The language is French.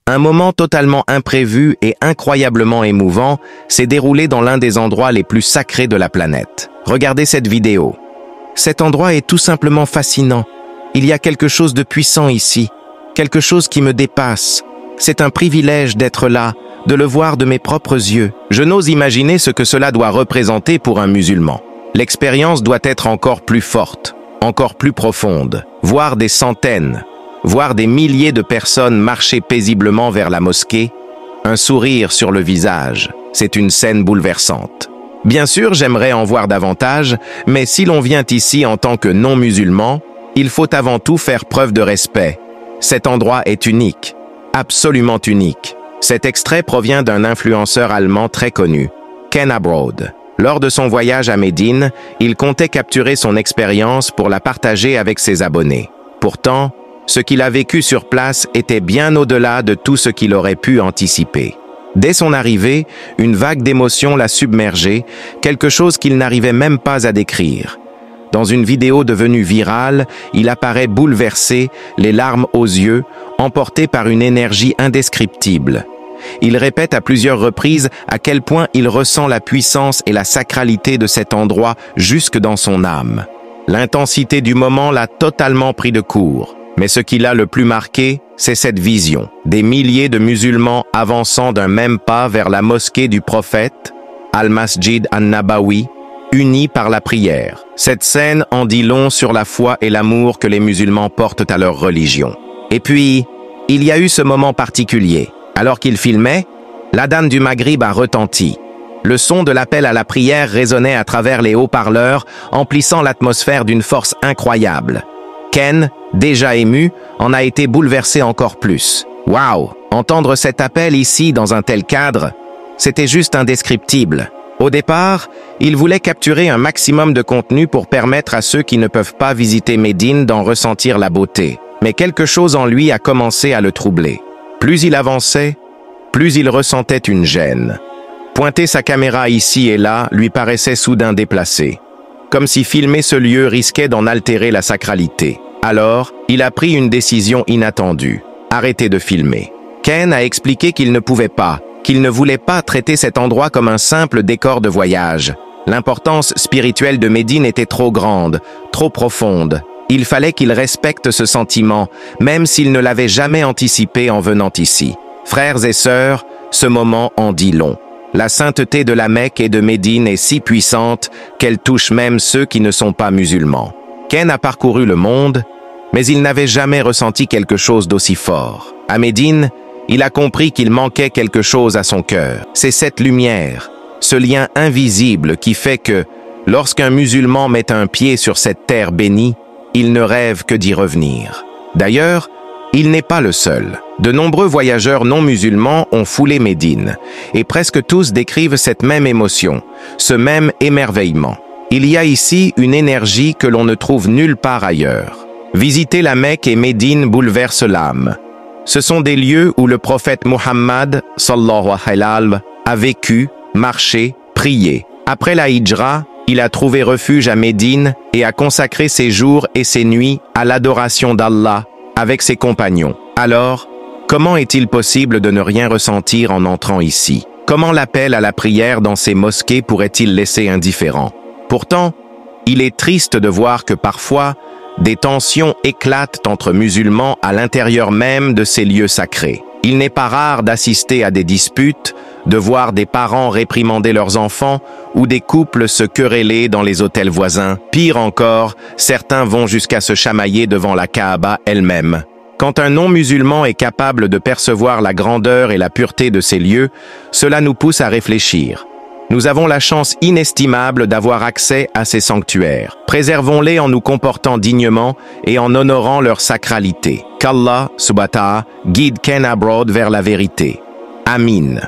Un moment totalement imprévu et incroyablement émouvant s'est déroulé dans l'un des endroits les plus sacrés de la planète. Regardez cette vidéo. Cet endroit est tout simplement fascinant. Il y a quelque chose de puissant ici, quelque chose qui me dépasse. C'est un privilège d'être là, de le voir de mes propres yeux. Je n'ose imaginer ce que cela doit représenter pour un musulman. L'expérience doit être encore plus forte, encore plus profonde. Voir des centaines, voir des milliers de personnes marcher paisiblement vers la mosquée, un sourire sur le visage, c'est une scène bouleversante. Bien sûr, j'aimerais en voir davantage, mais si l'on vient ici en tant que non-musulman, il faut avant tout faire preuve de respect. Cet endroit est unique, absolument unique. Cet extrait provient d'un influenceur allemand très connu, Ken Abroad. Lors de son voyage à Médine, il comptait capturer son expérience pour la partager avec ses abonnés. Pourtant, ce qu'il a vécu sur place était bien au-delà de tout ce qu'il aurait pu anticiper. Dès son arrivée, une vague d'émotions l'a submergé, quelque chose qu'il n'arrivait même pas à décrire. Dans une vidéo devenue virale, il apparaît bouleversé, les larmes aux yeux, emporté par une énergie indescriptible. Il répète à plusieurs reprises à quel point il ressent la puissance et la sacralité de cet endroit jusque dans son âme. L'intensité du moment l'a totalement pris de court. Mais ce qui l'a le plus marqué, c'est cette vision. Des milliers de musulmans avançant d'un même pas vers la mosquée du prophète, Al-Masjid An-Nabawi, unis par la prière. Cette scène en dit long sur la foi et l'amour que les musulmans portent à leur religion. Et puis, il y a eu ce moment particulier. Alors qu'il filmait, l'adhan du Maghrib a retenti. Le son de l'appel à la prière résonnait à travers les haut-parleurs, emplissant l'atmosphère d'une force incroyable. Ken, déjà ému, en a été bouleversé encore plus. Waouh! Entendre cet appel ici, dans un tel cadre, c'était juste indescriptible. Au départ, il voulait capturer un maximum de contenu pour permettre à ceux qui ne peuvent pas visiter Médine d'en ressentir la beauté. Mais quelque chose en lui a commencé à le troubler. Plus il avançait, plus il ressentait une gêne. Pointer sa caméra ici et là lui paraissait soudain déplacé, comme si filmer ce lieu risquait d'en altérer la sacralité. Alors, il a pris une décision inattendue. Arrêter de filmer. Ken a expliqué qu'il ne pouvait pas, qu'il ne voulait pas traiter cet endroit comme un simple décor de voyage. L'importance spirituelle de Médine était trop grande, trop profonde. Il fallait qu'il respecte ce sentiment, même s'il ne l'avait jamais anticipé en venant ici. Frères et sœurs, ce moment en dit long. La sainteté de la Mecque et de Médine est si puissante qu'elle touche même ceux qui ne sont pas musulmans. Ken a parcouru le monde, mais il n'avait jamais ressenti quelque chose d'aussi fort. À Médine, il a compris qu'il manquait quelque chose à son cœur. C'est cette lumière, ce lien invisible qui fait que, lorsqu'un musulman met un pied sur cette terre bénie, il ne rêve que d'y revenir. D'ailleurs, il n'est pas le seul. De nombreux voyageurs non musulmans ont foulé Médine, et presque tous décrivent cette même émotion, ce même émerveillement. Il y a ici une énergie que l'on ne trouve nulle part ailleurs. Visiter la Mecque et Médine bouleverse l'âme. Ce sont des lieux où le prophète Muhammad, sallallahu alayhi wa sallam, a vécu, marché, prié. Après la hijra, il a trouvé refuge à Médine et a consacré ses jours et ses nuits à l'adoration d'Allah avec ses compagnons. Alors, comment est-il possible de ne rien ressentir en entrant ici? Comment l'appel à la prière dans ces mosquées pourrait-il laisser indifférent? Pourtant, il est triste de voir que parfois, des tensions éclatent entre musulmans à l'intérieur même de ces lieux sacrés. Il n'est pas rare d'assister à des disputes, de voir des parents réprimander leurs enfants ou des couples se quereller dans les hôtels voisins. Pire encore, certains vont jusqu'à se chamailler devant la Kaaba elle-même. Quand un non-musulman est capable de percevoir la grandeur et la pureté de ces lieux, cela nous pousse à réfléchir. Nous avons la chance inestimable d'avoir accès à ces sanctuaires. Préservons-les en nous comportant dignement et en honorant leur sacralité. Qu'Allah, subhanahu wa ta'ala, guide Ken Abroad vers la vérité. Amin.